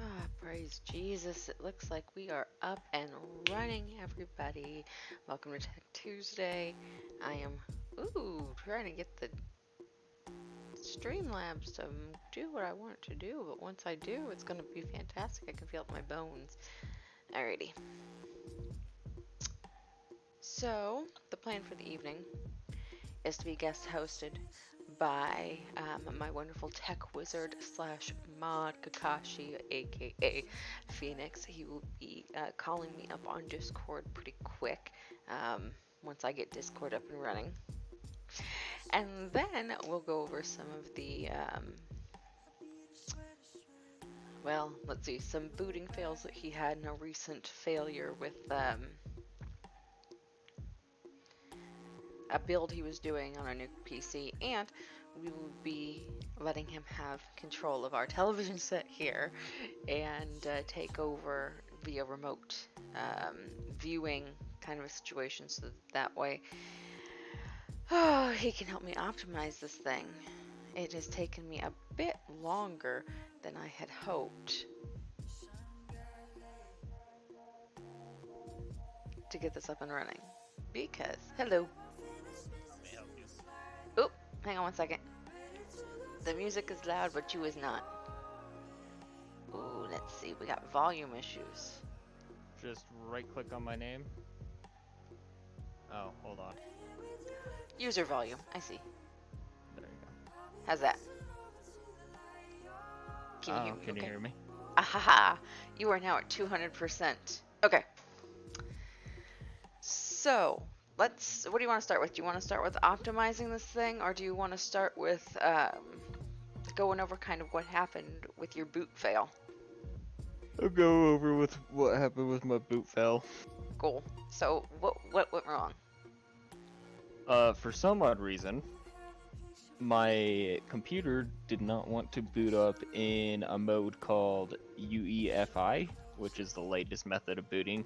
Ah, praise Jesus. It looks like we are up and running, everybody. Welcome to Tech Tuesday. I am, trying to get the Streamlabs to do what I want it to do, but once I do, it's going to be fantastic. I can feel it in my bones. Alrighty. So, the plan for the evening is to be guest hosted by my wonderful tech wizard slash mod Kakashi, aka Phoenix. He will be calling me up on Discord pretty quick once I get Discord up and running. And then we'll go over some of the, well, let's see, some booting fails that he had in a recent failure with a build he was doing on a new PC, and we will be letting him have control of our television set here and take over via remote viewing kind of a situation, so that way he can help me optimize this thing. It has taken me a bit longer than I had hoped to get this up and running because, hello. Oop, hang on one second. The music is loud, but you is not. Ooh, let's see. We got volume issues. Just right click on my name. Oh, hold on. User volume. I see. There you go. How's that? Can you hear me? Can you Okay. hear me? Ahaha. You are now at 200%. Okay. So, what do you want to start with? Do you want to start with optimizing this thing, or do you want to start with going over kind of what happened with your boot fail? I'll go over with what happened with my boot fail. Cool. So, what went wrong? For some odd reason, my computer did not want to boot up in a mode called UEFI, which is the latest method of booting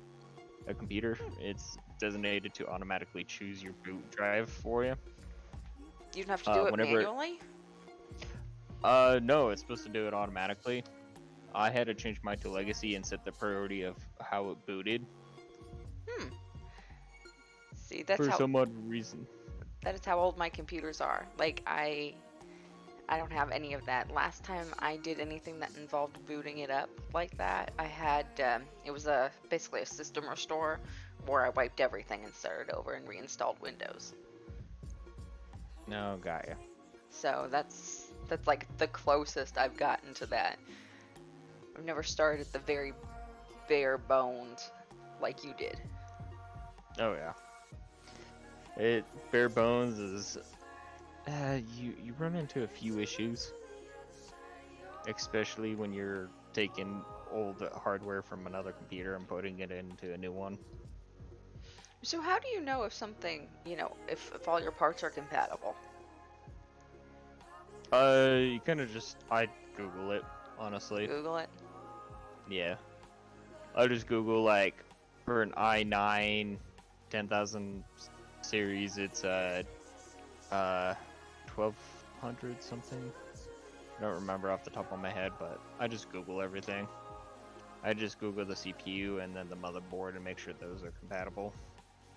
a computer. It's designated to automatically choose your boot drive for you. You don't have to do it manually? No, it's supposed to do it automatically. I had to change mine to legacy and set the priority of how it booted. See, that's for how some odd reason. that is how old my computers are. Like I don't have any of that. Last time I did anything that involved booting it up like that, I had it was basically a system restore where I wiped everything and started over and reinstalled Windows. No, got ya. So that's like the closest I've gotten to that. I've never started at the very bare bones like you did. Oh yeah. It bare bones is you run into a few issues, especially when you're taking old hardware from another computer and putting it into a new one. So how do you know if something, if all your parts are compatible? You kind of I Google it, honestly. Google it? Yeah. I just Google, like, for an i9 10,000 series, it's 1200 something. I don't remember off the top of my head, but I just Google everything. I just Google the CPU and then the motherboard and make sure those are compatible.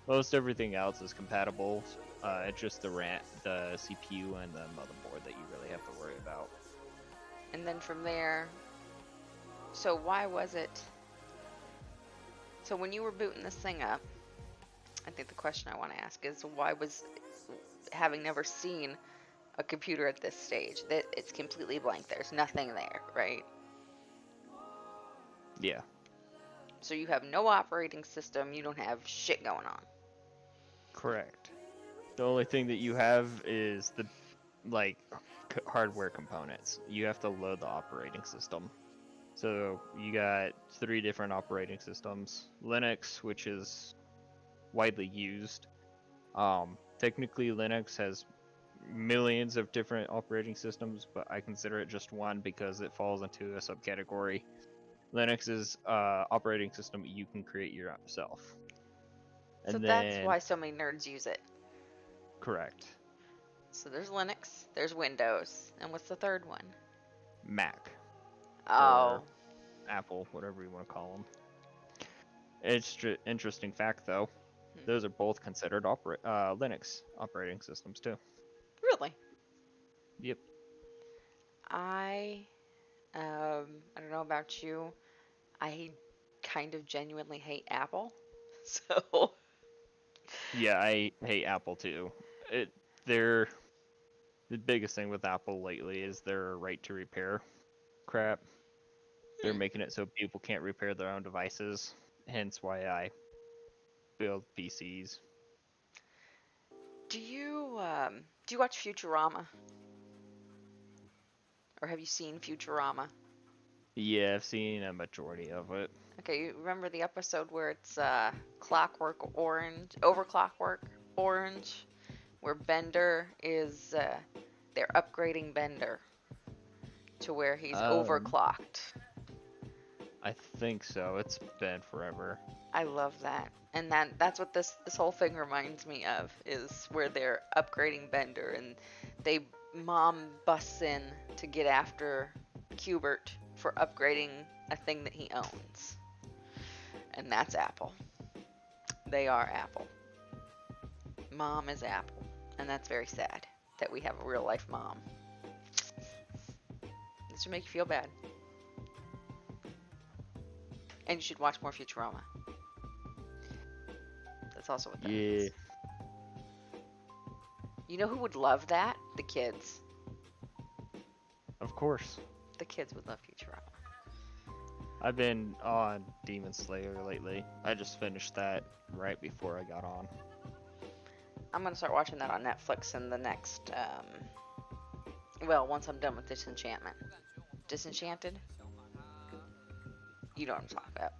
Most everything else is compatible. It's just the CPU and the motherboard that you really have to worry about. And then from there, so why was it? So when you were booting this thing up, I think the question I want to ask is why was, having never seen a computer at this stage, that it's completely blank, there's nothing there, right? Yeah. So you have no operating system, you don't have shit going on. Correct. The only thing that you have is the, like, hardware components. You have to load the operating system. So you got 3 different operating systems. Linux, which is widely used. Technically Linux has millions of different operating systems, but I consider it just one because it falls into a subcategory. Linux is operating system you can create yourself. So that's why so many nerds use it. Correct. So there's Linux, there's Windows, and what's the third one? Mac. Oh. Apple, whatever you want to call them. It's interesting fact though. Hmm. Those are both considered Linux operating systems too. Really? Yep. I I don't know about you. I kind of genuinely hate Apple. So, Yeah, I hate Apple too. They're the biggest thing with Apple lately is their right to repair crap. They're hmm. making it so people can't repair their own devices. Hence why I build PCs. Do you watch Futurama, or have you seen Futurama? Yeah, I've seen a majority of it. Okay, you remember the episode where it's Clockwork Orange, over Clockwork Orange, where Bender is they're upgrading Bender to where he's Um, overclocked. I think so. It's been forever. I love that. And that's what this whole thing reminds me of, is where they're upgrading Bender and they mom busts in to get after Cubert for upgrading a thing that he owns. And that's Apple. They are Apple. Mom is Apple. And that's very sad that we have a real life mom. This should make you feel bad. And you should watch more Futurama. That's also what that Yeah, is. You know who would love that? The kids. of course. The kids would love Futurama. I've been on Demon Slayer lately. I just finished that right before I got on. I'm gonna start watching that on Netflix in the next, well, once I'm done with Disenchantment. Disenchanted? You know what I'm talking about.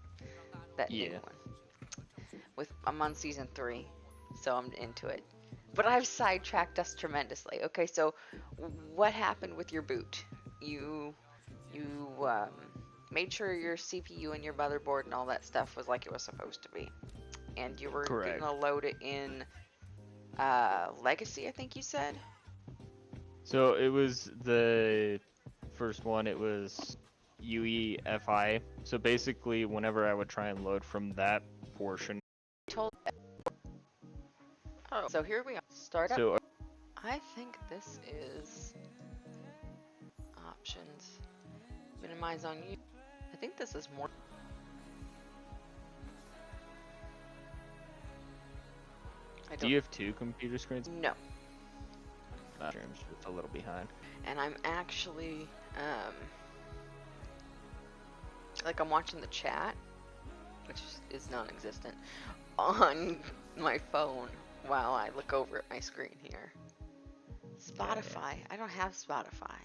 That new Yeah. one. I'm on season 3, so I'm into it. But I've sidetracked us tremendously. Okay, so what happened with your boot? You made sure your CPU and your motherboard and all that stuff was like it was supposed to be, and you were Correct. gonna load it in Legacy, I think you said. So it was the first one, it was UEFI. So basically, whenever I would try and load from that portion, Told. Oh, so here we are. Startup. so I think this is options. Minimize on you. I think this is more. I do don't. you have two computer screens? No. I'm just a little behind. And I'm actually like I'm watching the chat, which is non-existent, on my phone while I look over at my screen here. Spotify. I don't have Spotify.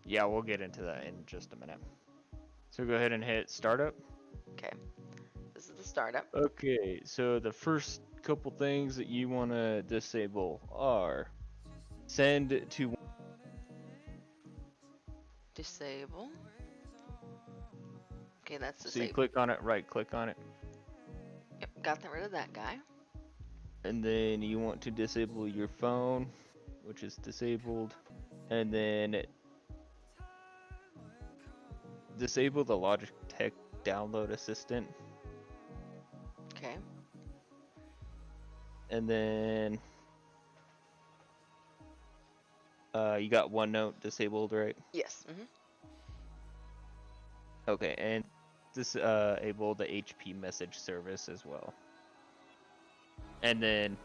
Yeah, we'll get into that in just a minute. So go ahead and hit startup. Okay. This is the startup. Okay, so the first couple things that you want to disable are send to Disable. Okay, that's so you disabled. click on it, right click on it, Yep, got rid of that guy. and then you want to disable your phone, which is disabled, and then disable the Logitech download assistant, Okay. and then you got OneNote disabled, right? Yes. Mm-hmm. Okay, and disable the HP message service as well. And then,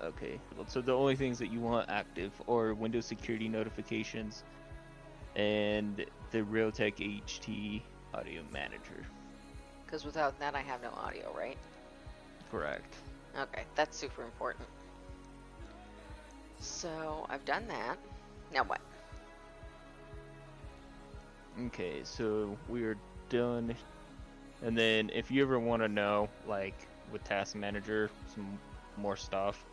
okay, so the only things that you want active are Windows security notifications and the Realtek HT audio manager. Because without that, I have no audio, right? Correct. Okay, that's super important. So I've done that. Now what? Okay, so we're done. And then if you ever want to know, like with Task Manager, some more stuff,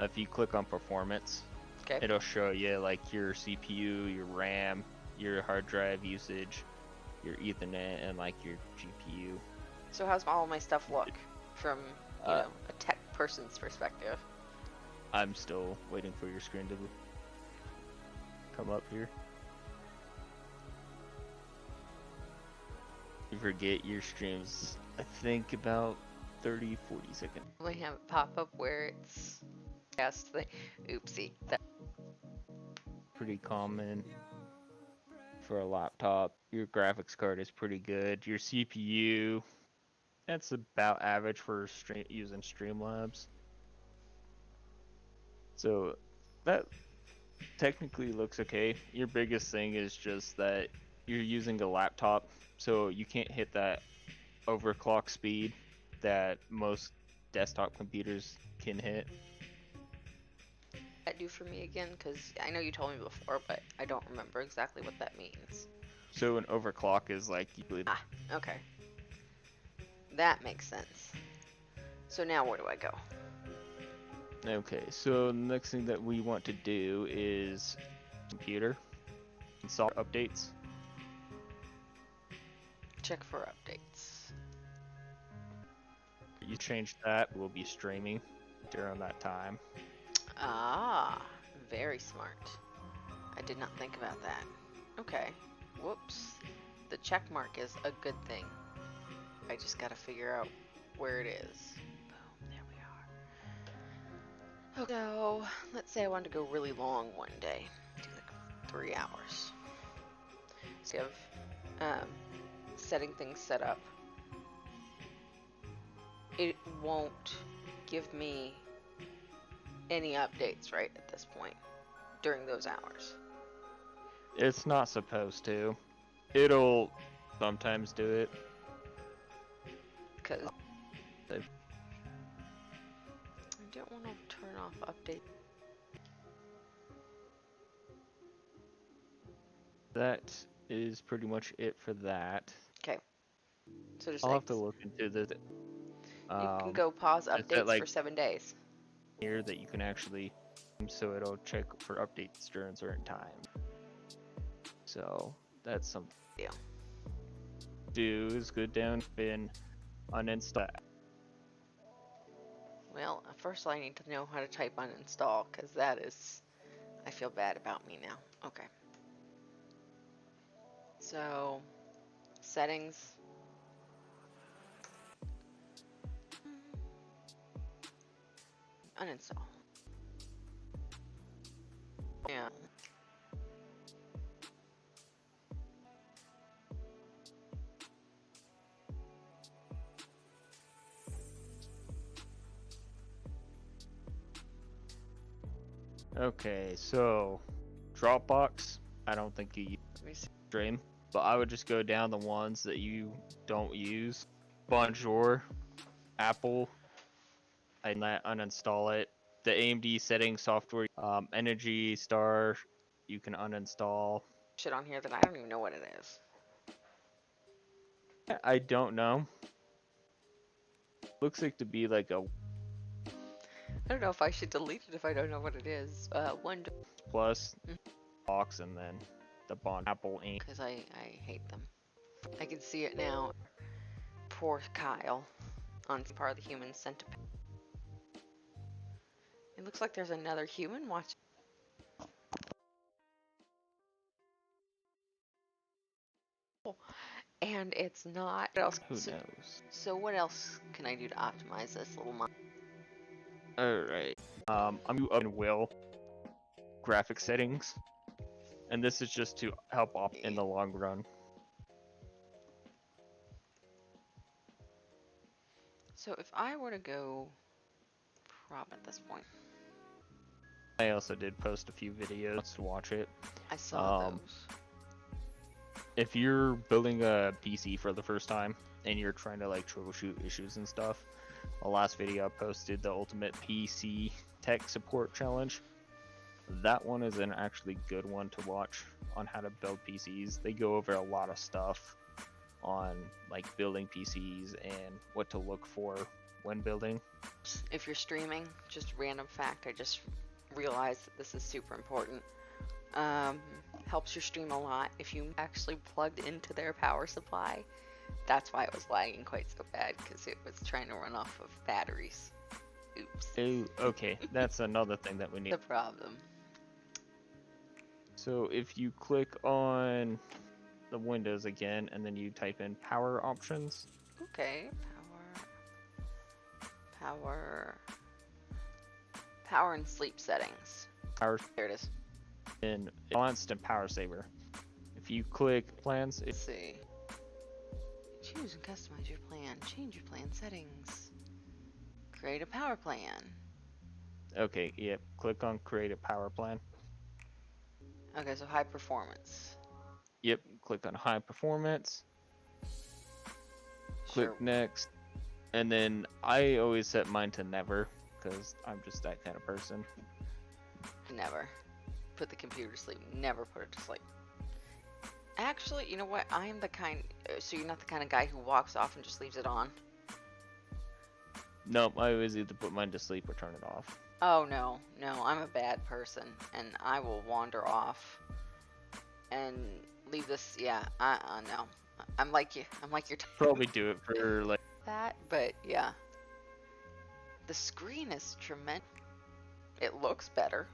if you click on performance, Okay. it'll show you like your CPU, your RAM, your hard drive usage, your Ethernet, and like your GPU. So how's all my stuff look from, you Uh, know, a tech person's perspective? I'm still waiting for your screen to come up here. you forget your streams, I think about 30-40 seconds. We have it pop up where it's cast thing. Oopsie. Pretty common for a laptop. Your graphics card is pretty good. Your CPU, that's about average for using Streamlabs. So that technically looks okay. Your biggest thing is just that you're using a laptop, so you can't hit that overclock speed that most desktop computers can hit. That do for me again? Because I know you told me before, but I don't remember exactly what that means. So an overclock is like usually. Ah, okay. That makes sense. So now where do I go? Okay, so the next thing that we want to do is computer install updates. Check for updates. You change that, we'll be streaming during that time. Ah, very smart. I did not think about that. Okay. Whoops. The check mark is a good thing. I just gotta figure out where it is. Boom, there we are. Okay, so let's say I wanted to go really long one day. Do like 3 hours. So you have setting things set up. It won't give me any updates right at this point during those hours. It's not supposed to. It'll sometimes do it. Because I don't want to turn off update. That is pretty much it for that. Okay. So just I'll have to look into the. you can go pause updates like for 7 days. here that you can actually, so it'll check for updates during certain time. So that's something. Deal. Do is go down and uninstall. Well, first I need to know how to type uninstall, because that is, I feel bad about me now. Okay. So, settings. Uninstall. Yeah. Okay, so Dropbox, I don't think you Let me see. stream, but I would just go down the ones that you don't use. Bonjour, Apple, and that uninstall it. The AMD settings software, Energy Star, you can uninstall. Shit on here that I don't even know what it is. I don't know. Looks like to be like a I don't know if I should delete it if I don't know what it is. One. plus box and then the Bond Apple Inc. Because I hate them. I can see it now. Poor Kyle on part of the human centipede. It looks like there's another human watching. And it's not. What else? Who knows? So what else can I do to optimize this little mod? Alright. I'm up in Will graphic settings. And this is just to help off in the long run. So if I were to go prop at this point. I also did post a few videos to watch it. I saw those. If you're building a PC for the first time and you're trying to like troubleshoot issues and stuff, the last video I posted, the Ultimate PC Tech Support Challenge. That one is an actually good one to watch on how to build PCs. They go over a lot of stuff on like building PCs and what to look for when building. If you're streaming, just random fact, I just realized that this is super important. Helps your stream a lot if you actually plugged into their power supply. That's why it was lagging quite so bad, because it was trying to run off of batteries. Oops. Oh, okay, that's another thing that we need. The problem. So if you click on the Windows again, and then you type in power options. Okay, power and sleep settings. Power. There it is. In balanced and power saver. If you click plans, Let's see. Choose and customize your plan. Change your plan settings. Create a power plan. okay, yep. Click on create a power plan. Okay, so high performance. Yep. Click on high performance. Click Sure. next, and then I always set mine to never because I'm just that kind of person. Never put the computer to sleep. Never put it to sleep. Actually, you know what? I am the kind. So you're not the kind of guy who walks off and just leaves it on. Nope, I always either put mine to sleep or turn it off. Oh no, no, I'm a bad person, and I will wander off and leave this. Yeah, no, I'm like you. I'm like your. Probably do it for like That, but yeah, the screen is tremendous. It looks better.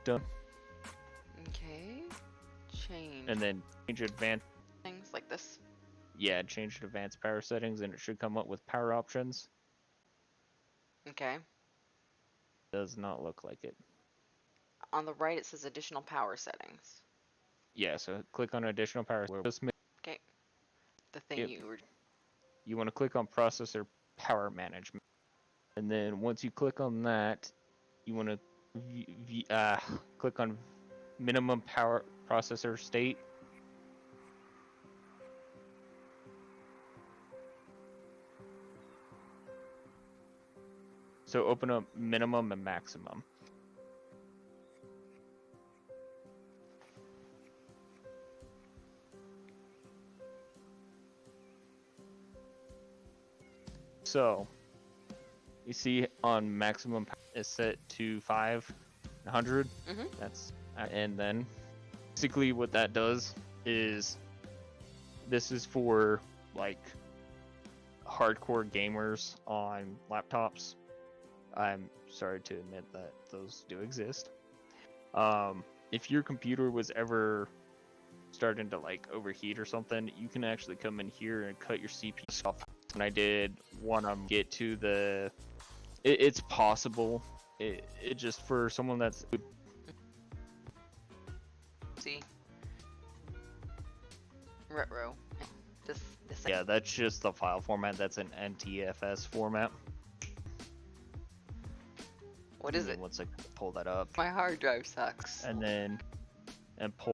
done, Okay, change and then change advanced. things like this. Yeah, change to advanced power settings, and it should come up with power options. Okay, Does not look like it. on the right it says additional power settings. Yeah, so click on additional power. Okay, the thing Yep. you were. You want to click on processor power management, and then once you click on that, you want to click on minimum power processor state. So open up minimum and maximum. So you see on maximum is set to 500. Mhm. That's and then basically what that does is this is for like hardcore gamers on laptops. I'm sorry to admit that those do exist. If your computer was ever starting to like overheat or something, you can actually come in here and cut your CPU off. And I did want to get to the. It's possible. It just for someone that's. See, retro. This. Yeah, that's just the file format. That's an NTFS format. What is it? Once I pull that up, My hard drive sucks. and then pull.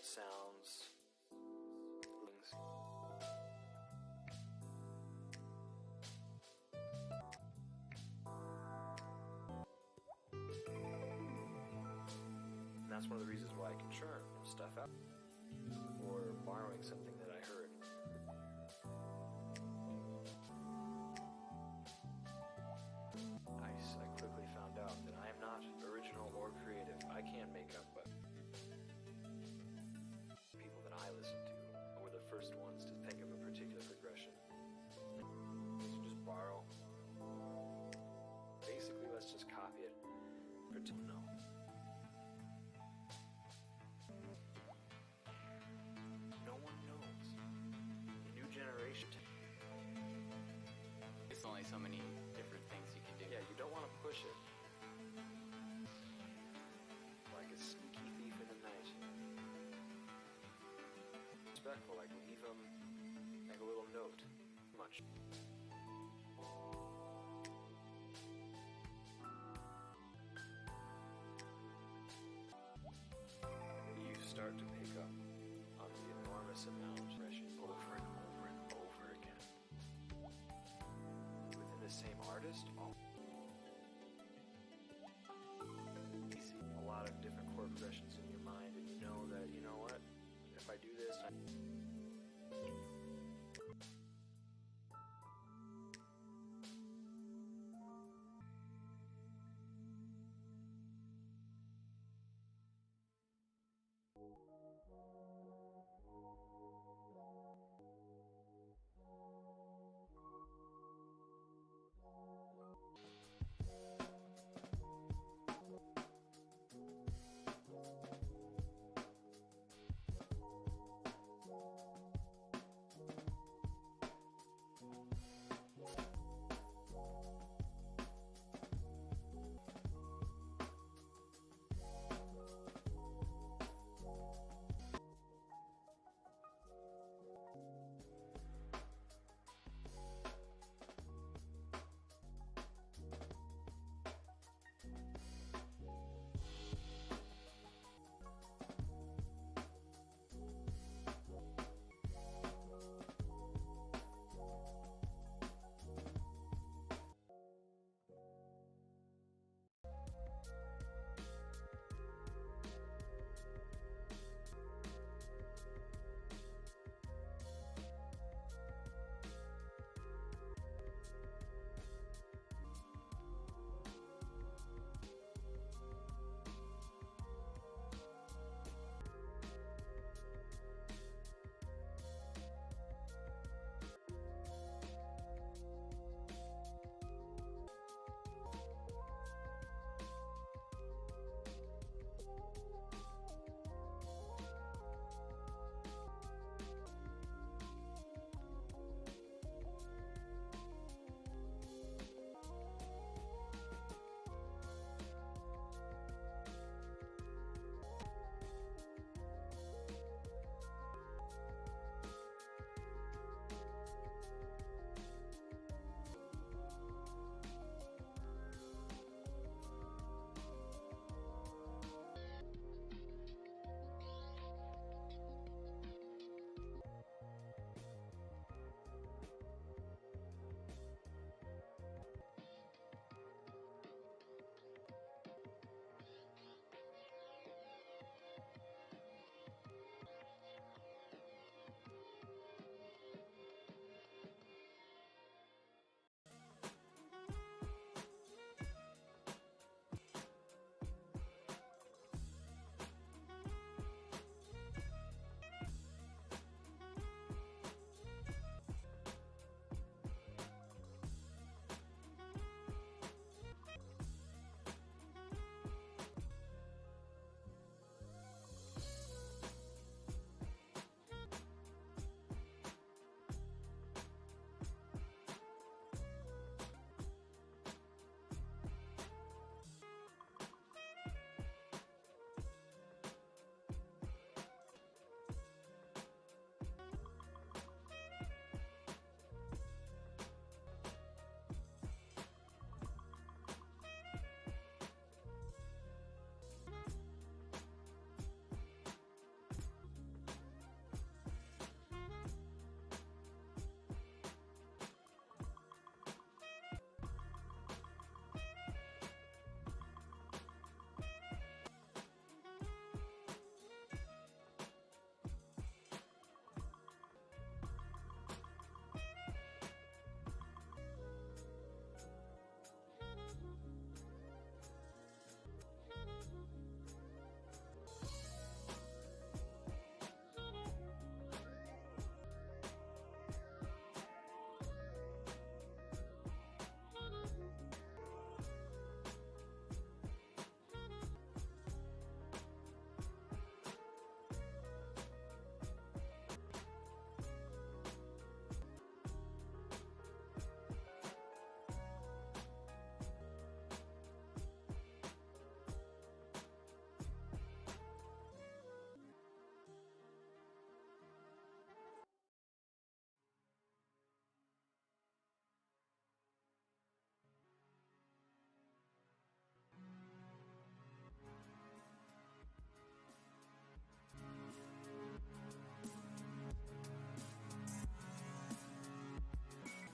Sounds. And that's one of the reasons why I can churn stuff out. Or borrowing something that I heard. I quickly found out that I am not original or creative. I can't make up what people that I listen to were the first ones to think of a particular progression. So just borrow. Basically, let's just copy it. No. No one knows. The new generation. It's only so many different things you can do. Yeah, you don't want to push it. Like a sneaky thief in the night. Respectful, like leave them like a little note. Much. You start to pick up on the enormous amount of expression over and over and over again. Within the same artist, a lot of different chord progressions in your mind, and you know that, you know what, if I do this,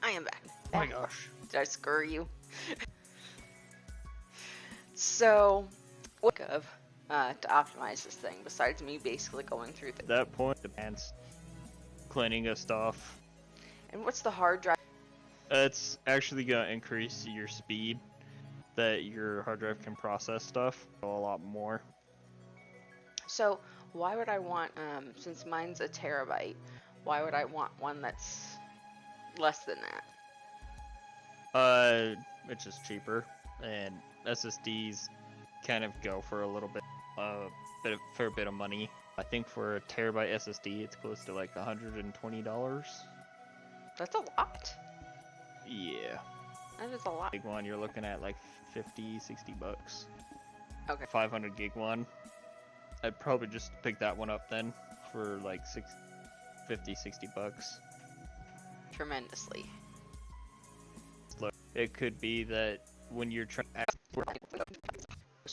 I am back. Oh my gosh. Did I screw you? So, what of to optimize this thing besides me basically going through At that point, depends. Cleaning of stuff. And what's the hard drive? It's actually gonna increase your speed that your hard drive can process stuff a lot more. So, why would I want, since mine's a terabyte, why would I want one that's less than that? It's just cheaper, and SSDs kind of go for a little bit, for a bit of money. I think for a terabyte SSD, it's close to like $120. That's a lot. Yeah. That is a lot. Big one, you're looking at like 50, 60 bucks. Okay. 500 gig one. I'd probably just pick that one up then for like 50, 60 bucks. Tremendously. It could be that when you're trying